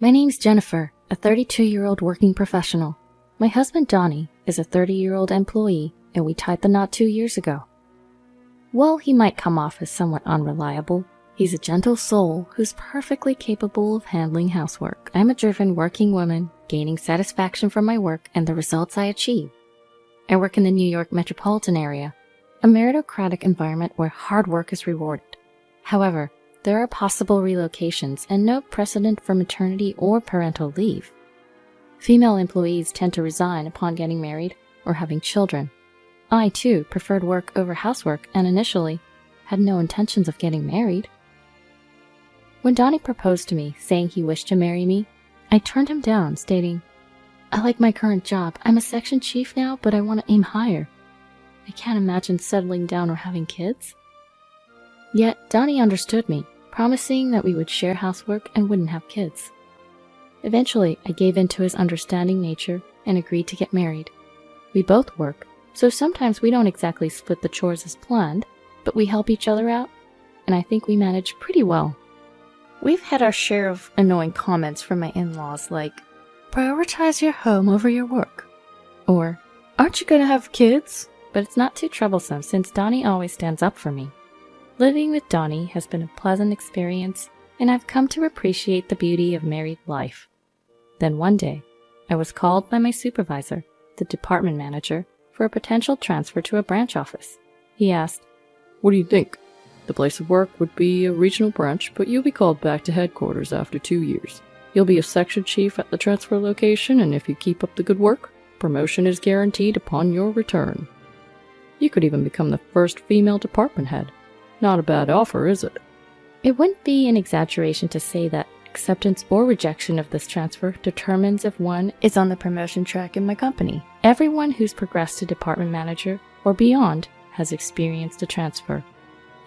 My name's Jennifer, a 32-year-old working professional. My husband Donnie is a 30-year-old employee, and we tied the knot 2 years ago. While he might come off as somewhat unreliable, he's a gentle soul who's perfectly capable of handling housework. I'm a driven working woman, gaining satisfaction from my work and the results I achieve. I work in the New York metropolitan area, a meritocratic environment where hard work is rewarded. However, there are possible relocations and no precedent for maternity or parental leave. Female employees tend to resign upon getting married or having children. I, too, preferred work over housework and initially had no intentions of getting married. When Donnie proposed to me, saying he wished to marry me, I turned him down, stating, "I like my current job. I'm a section chief now, but I want to aim higher. I can't imagine settling down or having kids." Yet Donnie understood me, promising that we would share housework and wouldn't have kids. Eventually, I gave in to his understanding nature and agreed to get married. We both work, so sometimes we don't exactly split the chores as planned, but we help each other out, and I think we manage pretty well. We've had our share of annoying comments from my in-laws like, "Prioritize your home over your work," or, "Aren't you gonna have kids?" But it's not too troublesome since Donnie always stands up for me. Living with Donnie has been a pleasant experience, and I've come to appreciate the beauty of married life. Then one day, I was called by my supervisor, the department manager, for a potential transfer to a branch office. He asked, "What do you think? The place of work would be a regional branch, but you'll be called back to headquarters after 2 years. You'll be a section chief at the transfer location, and if you keep up the good work, promotion is guaranteed upon your return. You could even become the first female department head. Not a bad offer, is it?" It wouldn't be an exaggeration to say that acceptance or rejection of this transfer determines if one is on the promotion track in my company. Everyone who's progressed to department manager or beyond has experienced a transfer.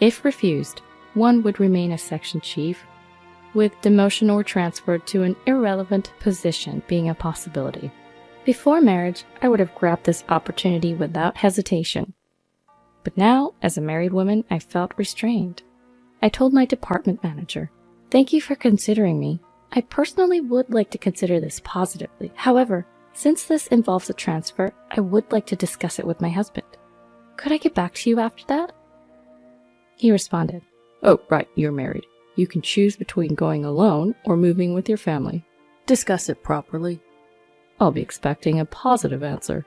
If refused, one would remain a section chief, with demotion or transfer to an irrelevant position being a possibility. Before marriage, I would have grabbed this opportunity without hesitation. But now, as a married woman, I felt restrained. I told my department manager, "Thank you for considering me. I personally would like to consider this positively. However, since this involves a transfer, I would like to discuss it with my husband. Could I get back to you after that?" He responded, "Oh, right, you're married. You can choose between going alone or moving with your family. Discuss it properly. I'll be expecting a positive answer."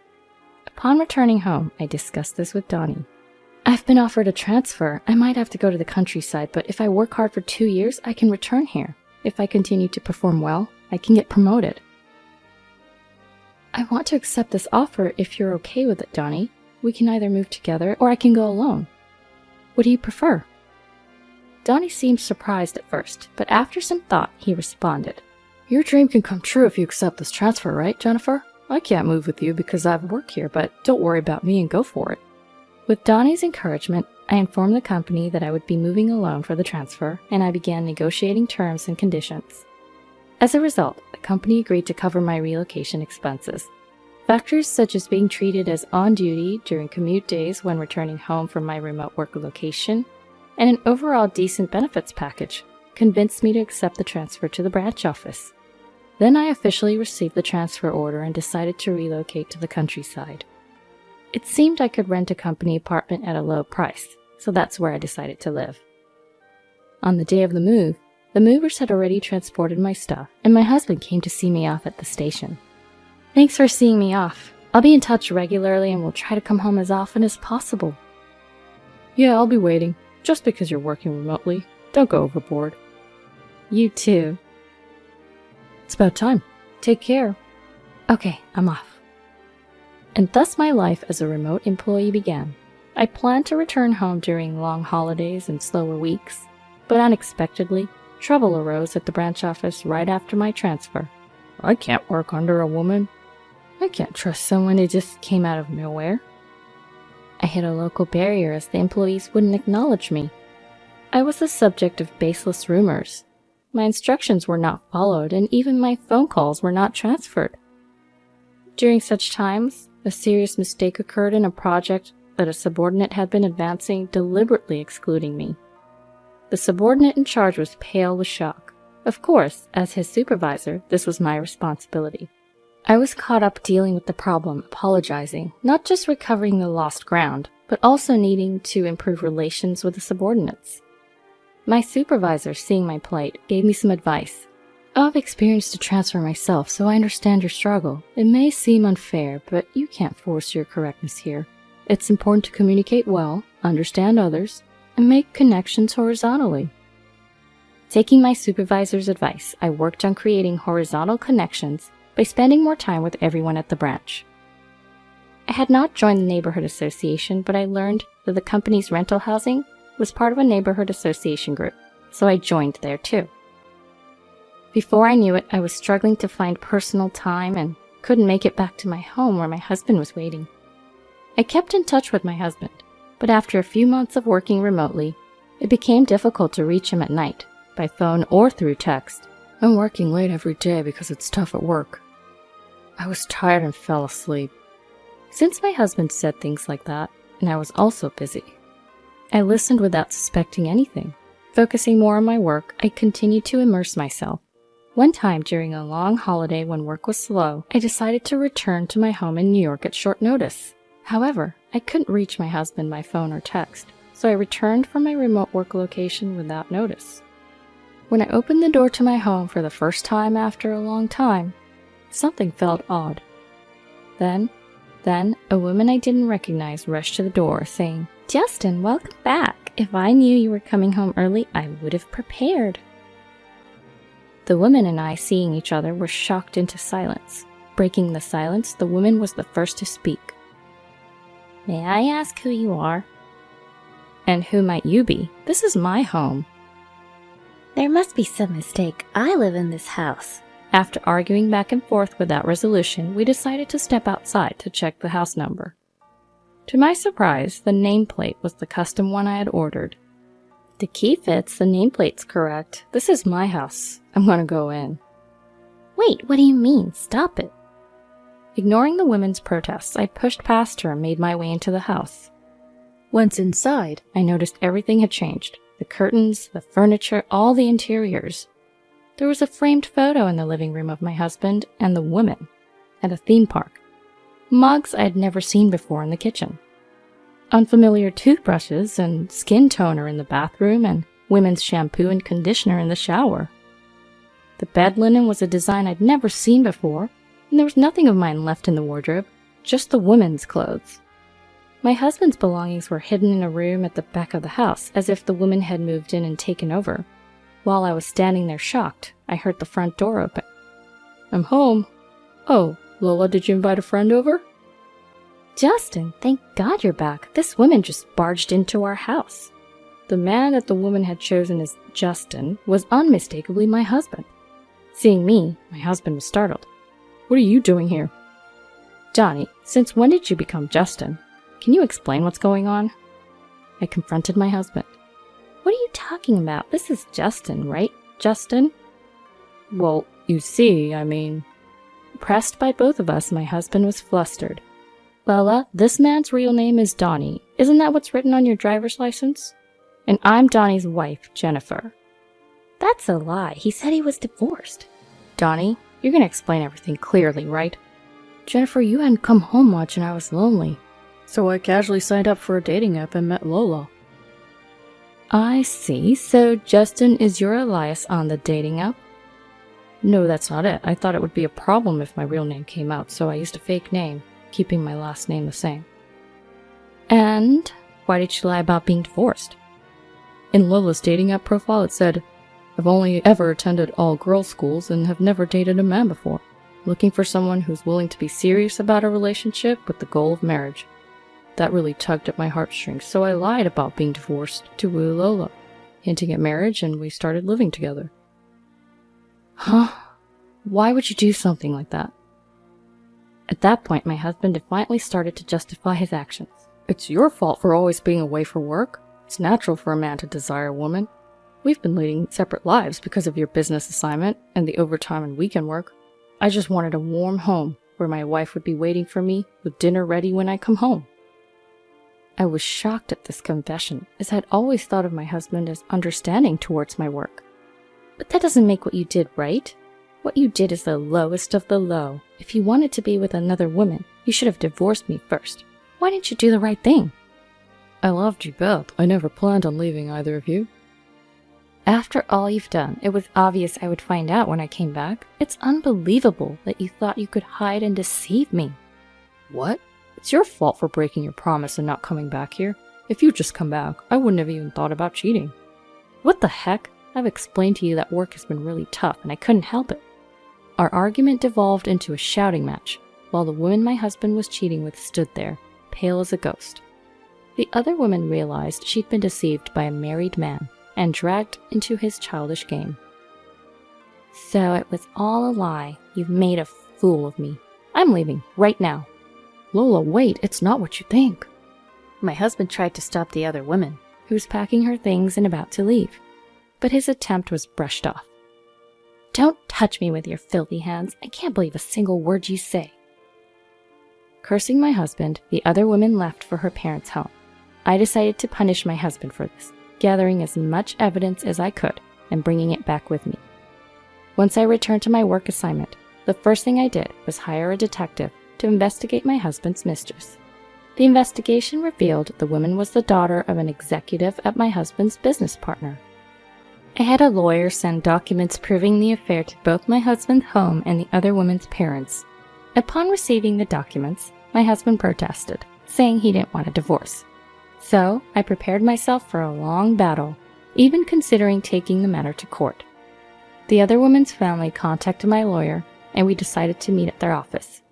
Upon returning home, I discussed this with Donnie. "I've been offered a transfer. I might have to go to the countryside, but if I work hard for 2 years, I can return here. If I continue to perform well, I can get promoted." "I want to accept this offer if you're okay with it, Donnie. We can either move together or I can go alone. What do you prefer?" Donnie seemed surprised at first, but after some thought, he responded, "Your dream can come true if you accept this transfer, right, Jennifer? I can't move with you because I have work here, but don't worry about me and go for it." With Donnie's encouragement, I informed the company that I would be moving alone for the transfer, and I began negotiating terms and conditions. As a result, the company agreed to cover my relocation expenses. Factors such as being treated as on duty during commute days when returning home from my remote work location, and an overall decent benefits package convinced me to accept the transfer to the branch office. Then I officially received the transfer order and decided to relocate to the countryside. It seemed I could rent a company apartment at a low price, so that's where I decided to live. On the day of the move, the movers had already transported my stuff, and my husband came to see me off at the station. "Thanks for seeing me off. I'll be in touch regularly and we'll try to come home as often as possible." "Yeah, I'll be waiting. Just because you're working remotely, don't go overboard." "You too." "It's about time. Take care." "Okay, I'm off." And thus my life as a remote employee began. I planned to return home during long holidays and slower weeks, but unexpectedly, trouble arose at the branch office right after my transfer. "I can't work under a woman. I can't trust someone who just came out of nowhere." I hit a local barrier as the employees wouldn't acknowledge me. I was the subject of baseless rumors. My instructions were not followed, and even my phone calls were not transferred. During such times, a serious mistake occurred in a project that a subordinate had been advancing, deliberately excluding me. The subordinate in charge was pale with shock. Of course, as his supervisor, this was my responsibility. I was caught up dealing with the problem, apologizing, not just recovering the lost ground, but also needing to improve relations with the subordinates. My supervisor, seeing my plight, gave me some advice. I've experienced a transfer myself, so I understand your struggle. It may seem unfair, but you can't force your correctness here. It's important to communicate well, understand others, and make connections horizontally. Taking my supervisor's advice, I worked on creating horizontal connections by spending more time with everyone at the branch. I had not joined the neighborhood association, but I learned that the company's rental housing was part of a neighborhood association group, so I joined there too. Before I knew it, I was struggling to find personal time and couldn't make it back to my home where my husband was waiting. I kept in touch with my husband, but after a few months of working remotely, it became difficult to reach him at night, by phone or through text. I'm working late every day because it's tough at work. I was tired and fell asleep. Since my husband said things like that, and I was also busy, I listened without suspecting anything. Focusing more on my work, I continued to immerse myself. One time during a long holiday when work was slow, I decided to return to my home in New York at short notice. However, I couldn't reach my husband by phone or text, so I returned from my remote work location without notice. When I opened the door to my home for the first time after a long time, something felt odd. Then, a woman I didn't recognize rushed to the door, saying, "Justin, welcome back. If I knew you were coming home early, I would have prepared." The woman and I, seeing each other, were shocked into silence. Breaking the silence, the woman was the first to speak. "May I ask who you are?" "And who might you be? This is my home." "There must be some mistake. I live in this house." After arguing back and forth without resolution, we decided to step outside to check the house number. To my surprise, the nameplate was the custom one I had ordered. "The key fits, the nameplate's correct. This is my house. I'm gonna go in." "Wait, what do you mean? Stop it." Ignoring the woman's protests, I pushed past her and made my way into the house. Once inside, I noticed everything had changed. The curtains, the furniture, all the interiors. There was a framed photo in the living room of my husband and the woman at a theme park. Mugs I had never seen before in the kitchen. Unfamiliar toothbrushes and skin toner in the bathroom and women's shampoo and conditioner in the shower. The bed linen was a design I'd never seen before, and there was nothing of mine left in the wardrobe, just the woman's clothes. My husband's belongings were hidden in a room at the back of the house, as if the woman had moved in and taken over. While I was standing there shocked, I heard the front door open. "I'm home. Oh, Lola, did you invite a friend over?" "Justin, thank God you're back. This woman just barged into our house." The man that the woman had chosen as Justin was unmistakably my husband. Seeing me, my husband was startled. "What are you doing here?" "Johnny, since when did you become Justin? Can you explain what's going on?" I confronted my husband. "What are you talking about? This is Justin, right? Justin?" "Well, you see, I mean..." Pressed by both of us, my husband was flustered. "Lola, this man's real name is Donnie. Isn't that what's written on your driver's license? And I'm Donnie's wife, Jennifer." "That's a lie. He said he was divorced." "Donnie, you're gonna explain everything clearly, right? Jennifer, you hadn't come home much and I was lonely, so I casually signed up for a dating app and met Lola." "I see. So Justin is your alias on the dating app?" "No, that's not it. I thought it would be a problem if my real name came out, so I used a fake name, keeping my last name the same." "And why did you lie about being divorced?" "In Lola's dating app profile it said, I've only ever attended all girls schools and have never dated a man before. Looking for someone who's willing to be serious about a relationship with the goal of marriage." That really tugged at my heartstrings, so I lied about being divorced to woo Lola, hinting at marriage, and we started living together. "Huh? Why would you do something like that?" At that point, my husband defiantly started to justify his actions. "It's your fault for always being away for work. It's natural for a man to desire a woman. We've been leading separate lives because of your business assignment and the overtime and weekend work. I just wanted a warm home where my wife would be waiting for me with dinner ready when I come home." I was shocked at this confession, as I'd always thought of my husband as understanding towards my work. But that doesn't make what you did right. What you did is the lowest of the low. If you wanted to be with another woman, you should have divorced me first. Why didn't you do the right thing? I loved you both. I never planned on leaving either of you. After all you've done, it was obvious I would find out when I came back. It's unbelievable that you thought you could hide and deceive me. What? It's your fault for breaking your promise and not coming back here. If you'd just come back, I wouldn't have even thought about cheating. What the heck? I've explained to you that work has been really tough and I couldn't help it. Our argument devolved into a shouting match, while the woman my husband was cheating with stood there, pale as a ghost. The other woman realized she'd been deceived by a married man and dragged into his childish game. So it was all a lie. You've made a fool of me. I'm leaving right now. Lola, wait, it's not what you think. My husband tried to stop the other woman, who was packing her things and about to leave, but his attempt was brushed off. Don't touch me with your filthy hands. I can't believe a single word you say. Cursing my husband, the other woman left for her parents' home. I decided to punish my husband for this, gathering as much evidence as I could and bringing it back with me. Once I returned to my work assignment, the first thing I did was hire a detective to investigate my husband's mistress. The investigation revealed the woman was the daughter of an executive at my husband's business partner. I had a lawyer send documents proving the affair to both my husband's home and the other woman's parents. Upon receiving the documents, my husband protested, saying he didn't want a divorce. So I prepared myself for a long battle, even considering taking the matter to court. The other woman's family contacted my lawyer, and we decided to meet at their office.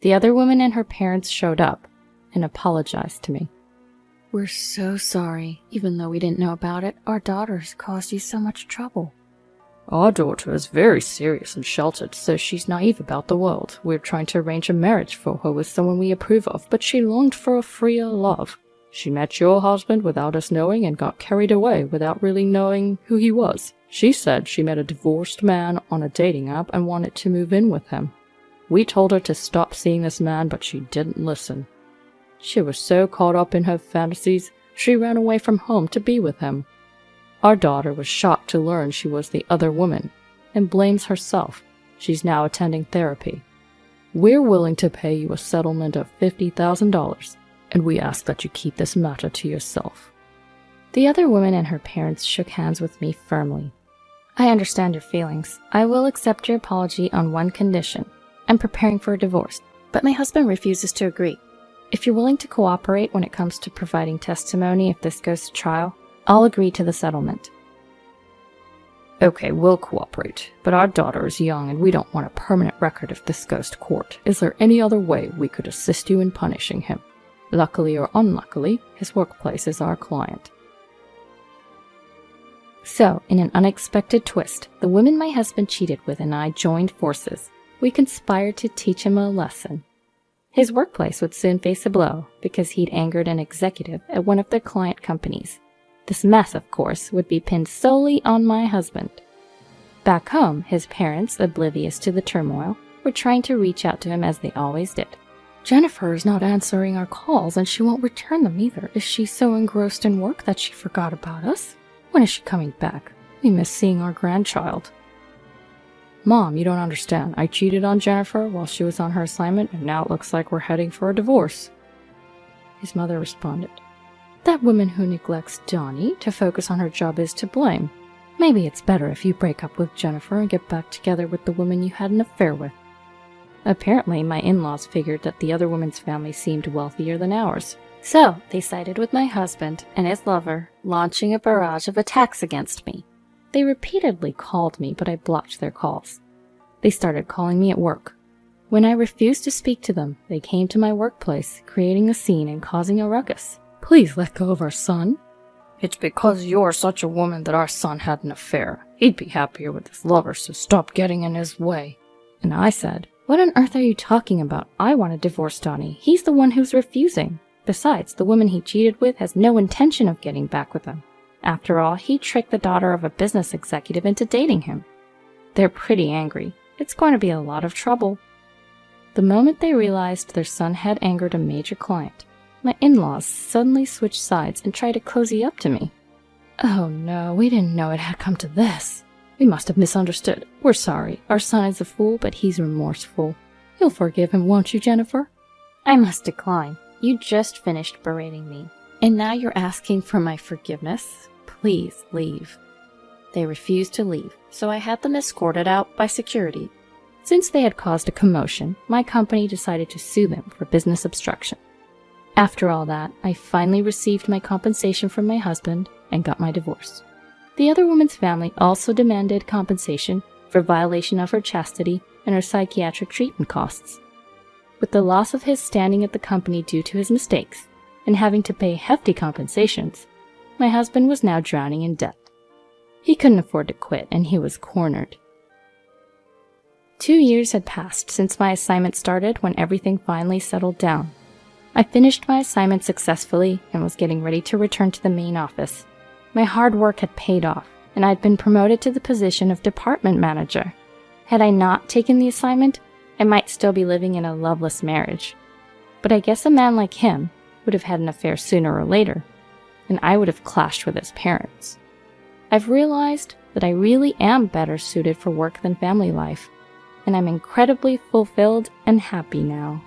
The other woman and her parents showed up and apologized to me. We're so sorry. Even though we didn't know about it, our daughters caused you so much trouble. Our daughter is very serious and sheltered, so she's naive about the world. We're trying to arrange a marriage for her with someone we approve of, but she longed for a freer love. She met your husband without us knowing and got carried away without really knowing who he was. She said she met a divorced man on a dating app and wanted to move in with him. We told her to stop seeing this man, but she didn't listen. She was so caught up in her fantasies, she ran away from home to be with him. Our daughter was shocked to learn she was the other woman, and blames herself. She's now attending therapy. We're willing to pay you a settlement of $50,000, and we ask that you keep this matter to yourself. The other woman and her parents shook hands with me firmly. I understand your feelings. I will accept your apology on one condition. I'm preparing for a divorce, but my husband refuses to agree. If you're willing to cooperate when it comes to providing testimony if this goes to trial, I'll agree to the settlement. Okay, we'll cooperate, but our daughter is young and we don't want a permanent record if this goes to court. Is there any other way we could assist you in punishing him? Luckily or unluckily, his workplace is our client. So, in an unexpected twist, the woman my husband cheated with and I joined forces. We conspired to teach him a lesson. His workplace would soon face a blow because he'd angered an executive at one of their client companies. This mess, of course, would be pinned solely on my husband. Back home, his parents, oblivious to the turmoil, were trying to reach out to him as they always did. Jennifer is not answering our calls and she won't return them either. Is she so engrossed in work that she forgot about us? When is she coming back? We miss seeing our grandchild. Mom, you don't understand. I cheated on Jennifer while she was on her assignment, and now it looks like we're heading for a divorce. His mother responded, That woman who neglects Donnie to focus on her job is to blame. Maybe it's better if you break up with Jennifer and get back together with the woman you had an affair with. Apparently, my in-laws figured that the other woman's family seemed wealthier than ours. So, they sided with my husband and his lover, launching a barrage of attacks against me. They repeatedly called me, but I blocked their calls. They started calling me at work. When I refused to speak to them, they came to my workplace, creating a scene and causing a ruckus. Please let go of our son. It's because you're such a woman that our son had an affair. He'd be happier with his lover, so stop getting in his way. And I said, What on earth are you talking about? I want to divorce Donnie. He's the one who's refusing. Besides, the woman he cheated with has no intention of getting back with him. After all, he tricked the daughter of a business executive into dating him. They're pretty angry. It's going to be a lot of trouble. The moment they realized their son had angered a major client, my in-laws suddenly switched sides and tried to cozy up to me. Oh no, we didn't know it had come to this. We must have misunderstood. We're sorry. Our son is a fool, but he's remorseful. You'll forgive him, won't you, Jennifer? I must decline. You just finished berating me, and now you're asking for my forgiveness? Please leave. They refused to leave, so I had them escorted out by security. Since they had caused a commotion, my company decided to sue them for business obstruction. After all that, I finally received my compensation from my husband and got my divorce. The other woman's family also demanded compensation for violation of her chastity and her psychiatric treatment costs. With the loss of his standing at the company due to his mistakes, and having to pay hefty compensations, my husband was now drowning in debt. He couldn't afford to quit, and he was cornered. 2 years had passed since my assignment started when everything finally settled down. I finished my assignment successfully and was getting ready to return to the main office. My hard work had paid off, and I had been promoted to the position of department manager. Had I not taken the assignment, I might still be living in a loveless marriage. But I guess a man like him would have had an affair sooner or later, and I would have clashed with his parents. I've realized that I really am better suited for work than family life, and I'm incredibly fulfilled and happy now.